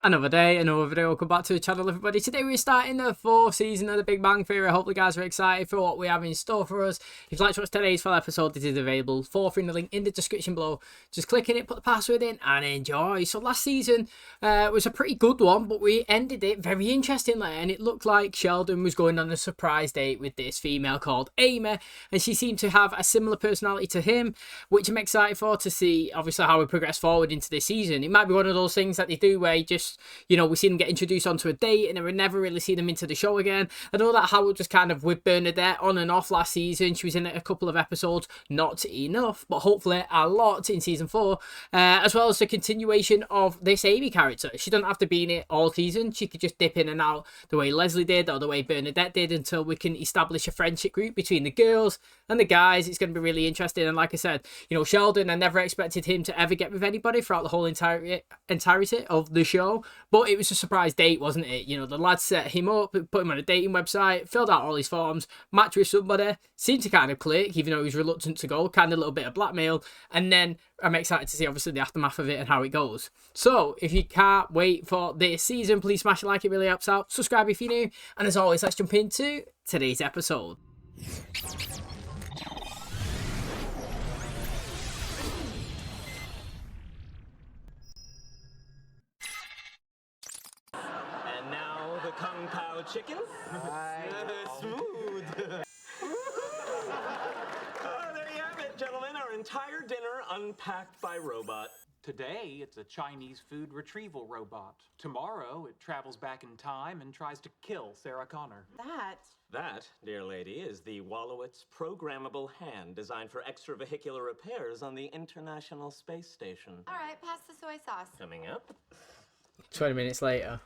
Another day, another video. Welcome back to the channel, everybody. Today we're starting the 4th season of The Big Bang Theory. I hope you guys are excited for what we have in store for us. If you'd like to watch today's full episode, it is available for in the link in the description below. Just click in it, put the password in, and enjoy. So last season was a pretty good one, but we ended it very interestingly, and it looked like Sheldon was going on a surprise date with this female called Amy, and she seemed to have a similar personality to him, which I'm excited for to see, obviously, how we progress forward into this season. It might be one of those things that they do where you just, you know, we see them get introduced onto a date and then we never really see them into the show again. I know that Howard was kind of with Bernadette on and off last season. She was in it a couple of episodes, not enough, but hopefully a lot in season 4, as well as the continuation of this Amy character. She doesn't have to be in it all season. She could just dip in and out the way Leslie did or the way Bernadette did until we can establish a friendship group between the girls and the guys. It's going to be really interesting. And like I said, you know, Sheldon, I never expected him to ever get with anybody throughout the whole entirety of the show. But it was a surprise date, wasn't it? You know, the lads set him up, put him on a dating website, filled out all his forms, matched with somebody, seemed to kind of click, even though he was reluctant to go, kind of a little bit of blackmail. And then I'm excited to see, obviously, the aftermath of it and how it goes. So, if you can't wait for this season, please smash a like, it really helps out. Subscribe if you're new. And as always, let's jump into today's episode. Kung Pao chicken. Smooth. There you have it, gentlemen. Our entire dinner unpacked by robot. Today, it's a Chinese food retrieval robot. Tomorrow, it travels back in time and tries to kill Sarah Connor. That, dear lady, is the Wallowitz programmable hand designed for extravehicular repairs on the International Space Station. All right, pass the soy sauce. Coming up. 20 minutes later.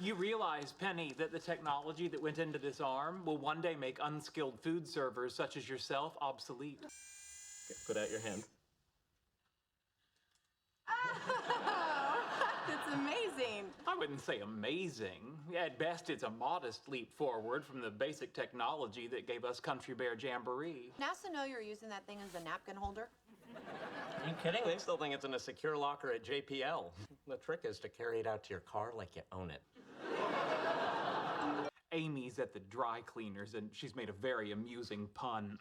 You realize, Penny, that the technology that went into this arm will one day make unskilled food servers such as yourself obsolete. Okay, put out your hand. Oh, that's amazing. I wouldn't say amazing. At best, it's a modest leap forward from the basic technology that gave us Country Bear Jamboree. NASA know you're using that thing as a napkin holder? Are you kidding? They still think it's in a secure locker at JPL. The trick is to carry it out to your car like you own it. Amy's at the dry cleaners, and she's made a very amusing pun.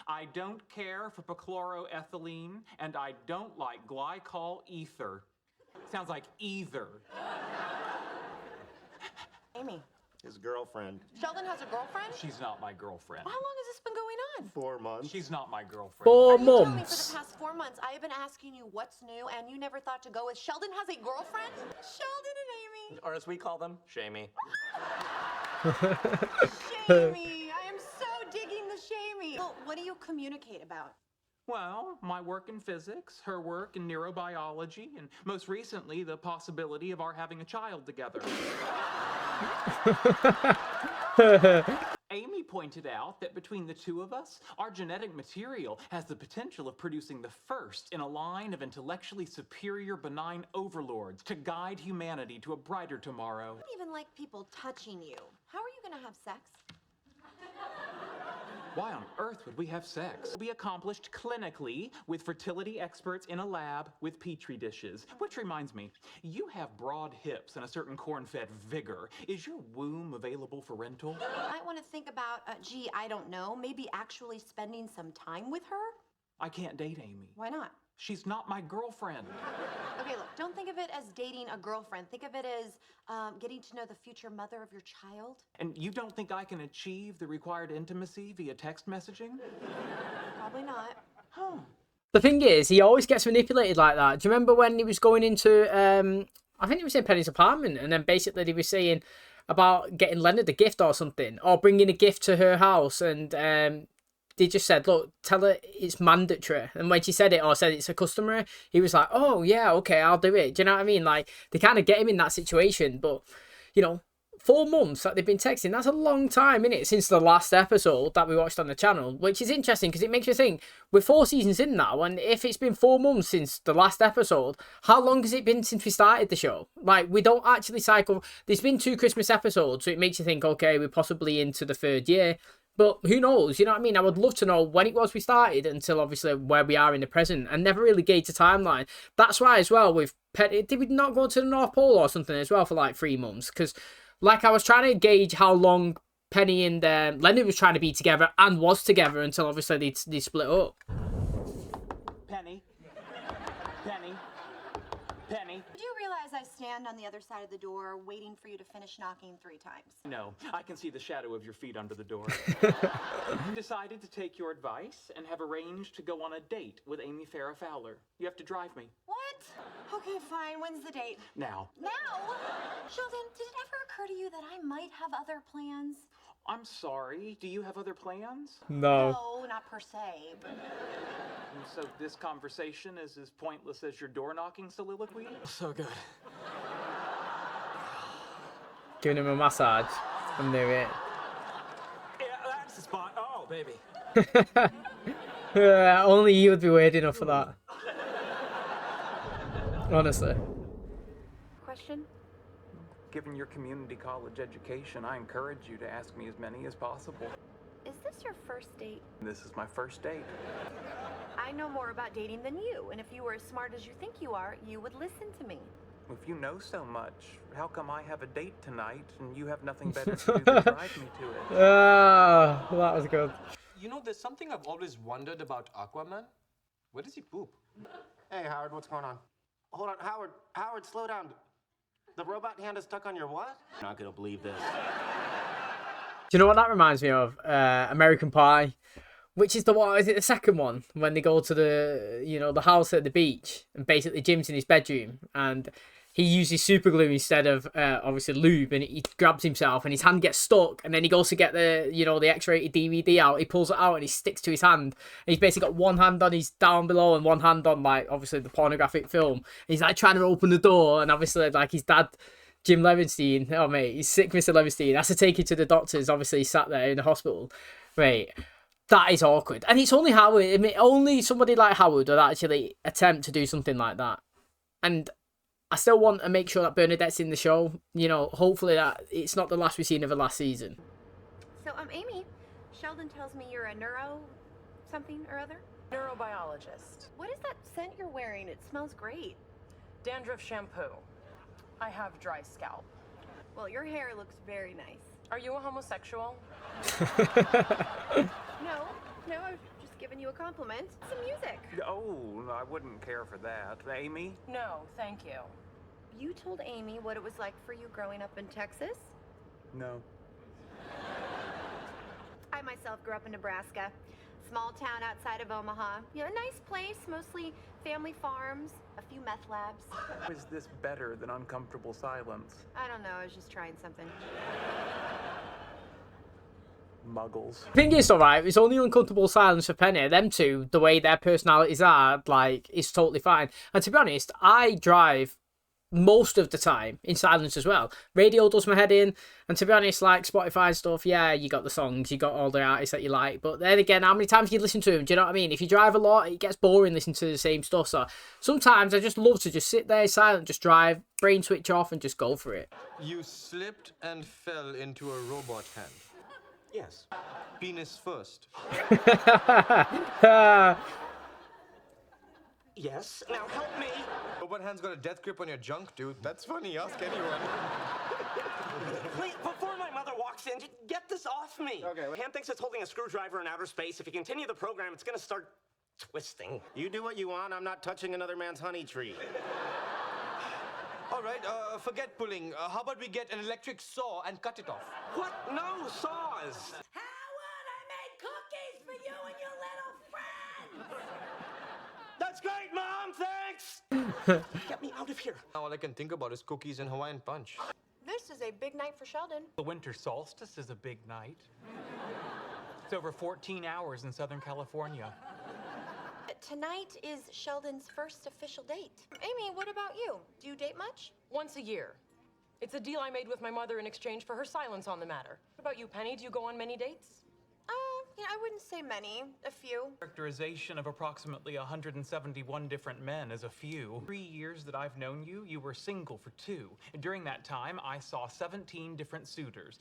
I don't care for perchloroethylene, and I don't like glycol ether. Sounds like either. Amy. His girlfriend. Sheldon has a girlfriend? She's not my girlfriend. How long has this been going on? 4 months. She's not my girlfriend. 4 Are you telling me for months. the past 4 months I have been asking you what's new and you never thought to go with Sheldon has a girlfriend? Sheldon and Amy. Or as we call them, Shamey. Shamey. I am so digging the shamey. Well, what do you communicate about? Well, my work in physics, her work in neurobiology, and most recently, the possibility of our having a child together. Amy pointed out that between the two of us, our genetic material has the potential of producing the first in a line of intellectually superior benign overlords to guide humanity to a brighter tomorrow. I don't even like people touching you. How are you going to have sex? Why on earth would we have sex? It will be accomplished clinically with fertility experts in a lab with petri dishes. Which reminds me, you have broad hips and a certain corn-fed vigor. Is your womb available for rental? I might want to think about, gee, I don't know, maybe actually spending some time with her? I can't date Amy. Why not? She's not my girlfriend. Okay, look, don't think of it as dating a girlfriend. Think of it as getting to know the future mother of your child. And you don't think I can achieve the required intimacy via text messaging? Probably not. Huh. The thing is, he always gets manipulated like that. Do you remember when he was going into, I think he was in Penny's apartment, and then basically he was saying about getting Leonard a gift or something, or bringing a gift to her house, and they just said, look, tell her it's mandatory. And when she said it or said it's a customary, he was like, oh, yeah, okay, I'll do it. Do you know what I mean? Like, they kind of get him in that situation. But, you know, 4 months that they've been texting, that's a long time, innit? Since the last episode that we watched on the channel, which is interesting because it makes you think, we're 4 seasons in now, and if it's been 4 months since the last episode, how long has it been since we started the show? Like, we don't actually cycle. There's been 2 Christmas episodes, so it makes you think, okay, we're possibly into the 3rd year. But who knows? You know what I mean? I would love to know when it was we started until obviously where we are in the present, and never really gauge a timeline. That's why as well with Penny, did we not go to the North Pole or something as well for like 3 months? Because like I was trying to gauge how long Penny and Leonard was trying to be together and was together until obviously they split up. Penny. Penny. Penny. Do you realize I stand on the other side of the door waiting for you to finish knocking 3 times? No, I can see the shadow of your feet under the door. Decided to take your advice and have arranged to go on a date with Amy Farrah Fowler. You have to drive me. What? Okay, fine. When's the date? Now. Now? Sheldon, did it ever occur to you that I might have other plans? I'm sorry. Do you have other plans? No. No, not per se, but... So this conversation is as pointless as your door-knocking soliloquy? So good. Giving him a massage. I knew it. Yeah, that's the spot. Oh, baby. Only you would be weird enough for that. Honestly. Question? Given your community college education, I encourage you to ask me as many as possible. Is this your first date? This is my first date. I know more about dating than you, and if you were as smart as you think you are, you would listen to me. If you know so much, how come I have a date tonight and you have nothing better to do than drive me to it? Ah, that was good. You know, there's something I've always wondered about Aquaman. Where does he poop? Hey, Howard, what's going on? Hold on, Howard. Howard, slow down. The robot hand is stuck on your what? You're not gonna believe this. Do you know what that reminds me of? American Pie. Which is is it the second one? When they go to the house at the beach, and basically Jim's in his bedroom, and he uses super glue instead of obviously lube, and he grabs himself and his hand gets stuck, and then he goes to get the X-rated DVD out, he pulls it out and he sticks to his hand, and he's basically got one hand on his down below and one hand on like obviously the pornographic film, and he's like trying to open the door, and obviously like his dad, Jim Levenstein, oh mate, he's sick, Mr. Levenstein, has to take him to the doctors, obviously he's sat there in the hospital, mate. That is awkward. And it's only Howard. I mean, only somebody like Howard would actually attempt to do something like that. And I still want to make sure that Bernadette's in the show. You know, hopefully that it's not the last we've seen of her last season. So, Amy, Sheldon tells me you're a neuro something or other? Neurobiologist. What is that scent you're wearing? It smells great. Dandruff shampoo. I have dry scalp. Well, your hair looks very nice. Are you a homosexual? No, I was just giving you a compliment. Some music. Oh, I wouldn't care for that. Amy? No, thank you. You told Amy what it was like for you growing up in Texas? No. I myself grew up in Nebraska. Small town outside of Omaha. You know, a nice place, mostly family farms, a few meth labs. Is this better than uncomfortable silence? I don't know, I was just trying something. Muggles. I think it's alright. It's only uncomfortable silence for Penny. Them two, the way their personalities are, like, it's totally fine. And to be honest, I drive most of the time in silence as well. Radio does my head in, and to be honest, like Spotify and stuff, yeah, you got the songs, you got all the artists that you like, but then again, how many times do you listen to them? Do you know what I mean? If you drive a lot, it gets boring listening to the same stuff, so sometimes I just love to just sit there silent, just drive, brain switch off, and just go for it. You slipped and fell into a robot hand. Yes. Penis first. Yes. Now help me. Robot hand's got a death grip on your junk, dude. That's funny. Ask anyone. Wait, before my mother walks in, just get this off me. Okay. Hand thinks it's holding a screwdriver in outer space. If you continue the program, it's gonna start twisting. You do what you want. I'm not touching another man's honey tree. All right, forget pulling. How about we get an electric saw and cut it off? What? No saws. Howard, I made cookies for you and your little friends! That's great, Mom. Thanks. Get me out of here. Now all I can think about is cookies and Hawaiian punch. This is a big night for Sheldon. The winter solstice is a big night. It's over 14 hours in Southern California. Tonight is Sheldon's first official date. Amy, what about you? Do you date much? Once a year. It's a deal I made with my mother in exchange for her silence on the matter. What about you, Penny? Do you go on many dates? Yeah, I wouldn't say many. A few. Characterization of approximately 171 different men is a few. 3 years that I've known you, you were single for 2. During that time, I saw 17 different suitors.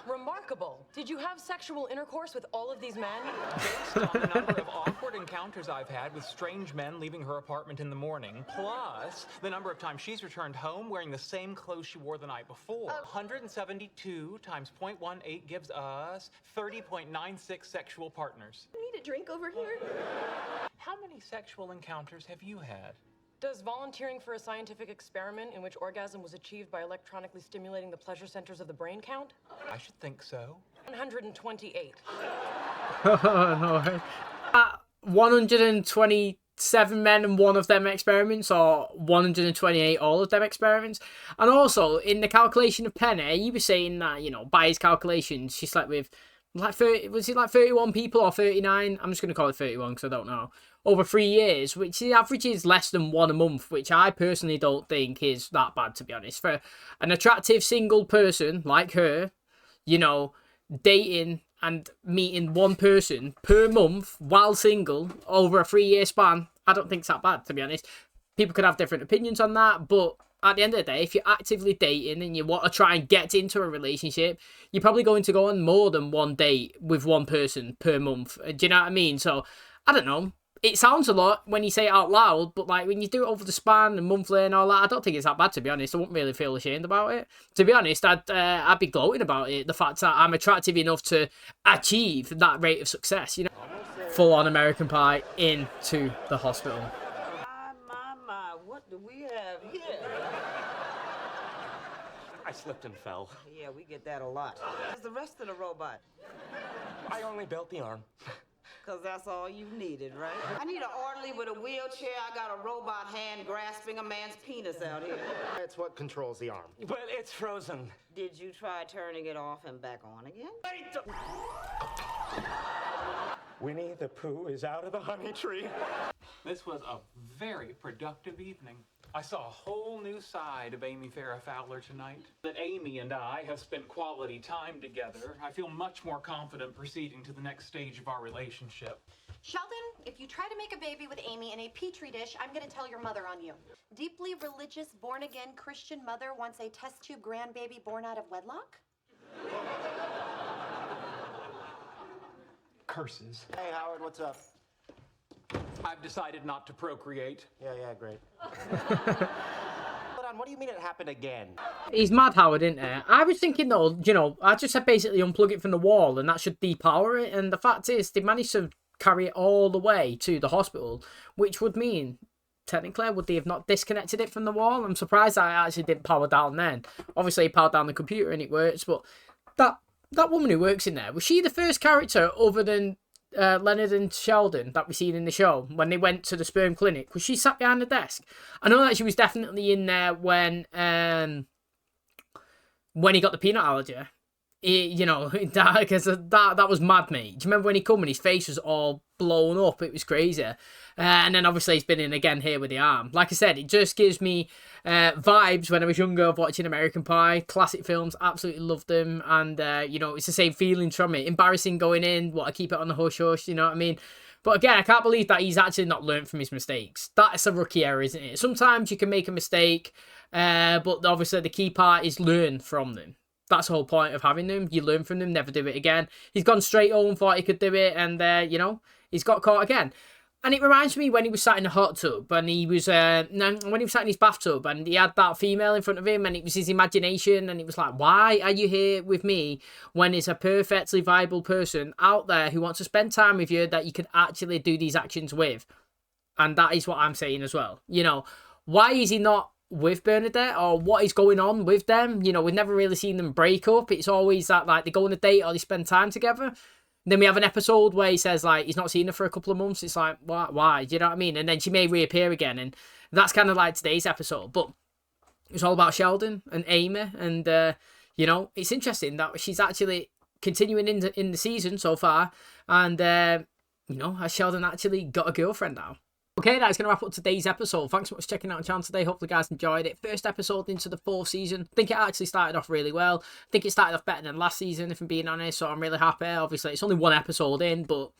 Remarkable. Did you have sexual intercourse with all of these men? Based on the number of awkward encounters I've had with strange men leaving her apartment in the morning, plus the number of times she's returned home wearing the same clothes she wore the night before. 172 times 0.18 gives us 30.96 sexual partners. I need a drink over here. How many sexual encounters have you had? Does volunteering for a scientific experiment in which orgasm was achieved by electronically stimulating the pleasure centers of the brain count? I should think so. 128. No. 127 men and one of them experiments, or 128 all of them experiments. And also, in the calculation of Penny, he was saying that, you know, by his calculations, she slept with like 30, was it like 31 people or 39? I'm just going to call it 31 because I don't know. Over 3 years, which the average is less than one a month, which I personally don't think is that bad, to be honest. For an attractive single person like her, you know, dating and meeting one person per month while single over a 3 year span, I don't think it's that bad, to be honest. People could have different opinions on that, but at the end of the day, if you're actively dating and you want to try and get into a relationship, you're probably going to go on more than one date with one person per month. Do you know what I mean? So, I don't know. It sounds a lot when you say it out loud, but like when you do it over the span and monthly and all that, I don't think it's that bad, to be honest. I wouldn't really feel ashamed about it. To be honest, I'd be gloating about it. The fact that I'm attractive enough to achieve that rate of success, you know. Full on American Pie into the hospital. My, what do we have here? I slipped and fell. Yeah, we get that a lot. Where's the rest of the robot? I only built the arm. Because that's all you needed, right? I need an orderly with a wheelchair. I got a robot hand grasping a man's penis out here. It's what controls the arm. But it's frozen. Did you try turning it off and back on again? Winnie the Pooh is out of the honey tree. This was a very productive evening. I saw a whole new side of Amy Farrah Fowler tonight. That Amy and I have spent quality time together, I feel much more confident proceeding to the next stage of our relationship. Sheldon, if you try to make a baby with Amy in a petri dish, I'm going to tell your mother on you. Deeply religious, born-again Christian mother wants a test tube grandbaby born out of wedlock? Curses. Hey, Howard, what's up? I've decided not to procreate. Yeah, great. Hold on, what do you mean it happened again? He's mad, Howard, isn't he? I was thinking, though, you know, I just said basically unplug it from the wall and that should depower it. And the fact is, they managed to carry it all the way to the hospital, which would mean, technically, would they have not disconnected it from the wall? I'm surprised that it actually didn't power down then. Obviously, it powered down the computer and it works, but that woman who works in there, was she the first character other than Leonard and Sheldon that we seen in the show when they went to the sperm clinic? Was she sat behind the desk? I know that she was definitely in there when he got the peanut allergy. You know, because that was mad, mate. Do you remember when he come and his face was all blown up? It was crazy. And then obviously he's been in again here with the arm. Like I said, it just gives me vibes when I was younger of watching American Pie. Classic films, absolutely loved them. And, you know, it's the same feelings from it. Embarrassing going in, what I keep it on the hush hush, you know what I mean? But again, I can't believe that he's actually not learned from his mistakes. That's a rookie error, isn't it? Sometimes you can make a mistake, but obviously the key part is learn from them. That's the whole point of having them. You learn from them, never do it again. He's gone straight home, thought he could do it, and, you know, he's got caught again. And it reminds me when he was sat in a hot tub, and he was, when he was sat in his bathtub, and he had that female in front of him, and it was his imagination, and it was like, why are you here with me when there's a perfectly viable person out there who wants to spend time with you that you could actually do these actions with? And that is what I'm saying as well. You know, why is he not with Bernadette, or what is going on with them? You know, we've never really seen them break up. It's always that, like, they go on a date or they spend time together. Then we have an episode where he says, like, he's not seen her for a couple of months. It's like, why? Do you know what I mean? And then she may reappear again, and that's kind of like today's episode. But it's all about Sheldon and Amy, and, you know, it's interesting that she's actually continuing in the season so far, and, you know, has Sheldon actually got a girlfriend now? Okay, that's going to wrap up today's episode. Thanks so much for checking out the channel today. Hopefully you guys enjoyed it. First episode into the 4th season. I think it actually started off really well. I think it started off better than last season, if I'm being honest, so I'm really happy. Obviously, it's only 1 episode in, but,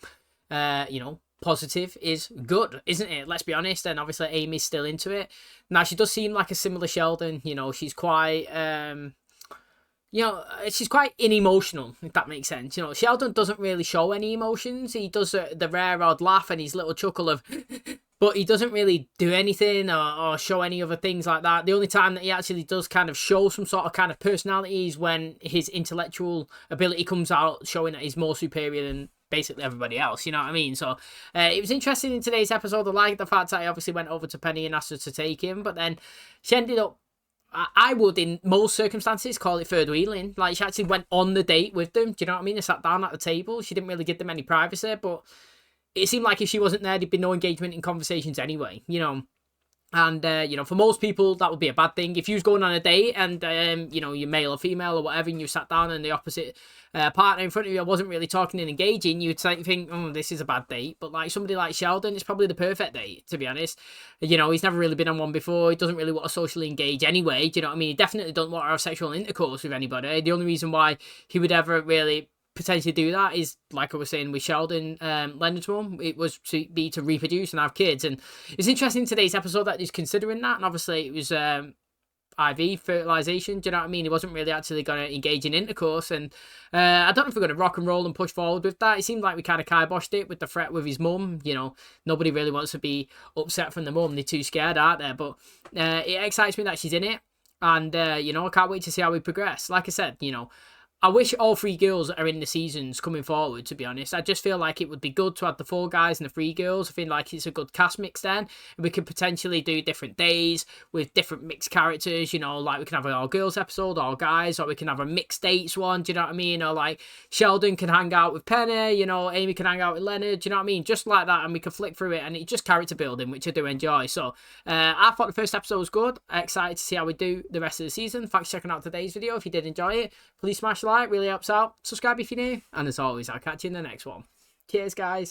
you know, positive is good, isn't it? Let's be honest. And obviously, Amy's still into it. Now, she does seem like a similar Sheldon. You know, she's quite... you know, she's quite unemotional, if that makes sense. You know, Sheldon doesn't really show any emotions. He does the rare odd laugh and his little chuckle of... but he doesn't really do anything or show any other things like that. The only time that he actually does kind of show some sort of kind of personality is when his intellectual ability comes out, showing that he's more superior than basically everybody else, you know what I mean? So it was interesting in today's episode. I like the fact that he obviously went over to Penny and asked her to take him, but then she ended up... I would, in most circumstances, call it third wheeling. Like, she actually went on the date with them. Do you know what I mean? They sat down at the table. She didn't really give them any privacy, but it seemed like if she wasn't there, there'd be no engagement in conversations anyway, you know. And, you know, for most people, that would be a bad thing. If you was going on a date and, you know, you're male or female or whatever, and you sat down and the opposite partner in front of you wasn't really talking and engaging, you'd think, oh, this is a bad date. But, like, somebody like Sheldon, it's probably the perfect date, to be honest. You know, he's never really been on one before. He doesn't really want to socially engage anyway. Do you know what I mean? He definitely doesn't want to have sexual intercourse with anybody. The only reason why he would ever really potentially do that is, like I was saying with Sheldon, Leonard's mum, it was to reproduce and have kids. And it's interesting today's episode that he's considering that, and obviously it was IV fertilization. Do you know what I mean? He wasn't really actually going to engage in intercourse, and I don't know if we're going to rock and roll and push forward with that. It seemed like we kind of kiboshed it with the threat with his mum. You know, nobody really wants to be upset from the mum. They're too scared, aren't they? But it excites me that she's in it, and you know, I can't wait to see how we progress. Like I said, you know, I wish all 3 girls are in the seasons coming forward, to be honest. I just feel like it would be good to have the 4 guys and the 3 girls. I feel like it's a good cast mix then. We could potentially do different days with different mixed characters, you know, like we can have an all-girls episode, all guys, or we can have a mixed dates one, do you know what I mean? Or like Sheldon can hang out with Penny, you know, Amy can hang out with Leonard, do you know what I mean? Just like that, and we can flick through it, and it's just character building, which I do enjoy. So I thought the first episode was good. Excited to see how we do the rest of the season. Thanks for checking out today's video. If you did enjoy it, please smash like, really helps out. Subscribe if you're new, and as always, I'll catch you in the next one. Cheers, guys.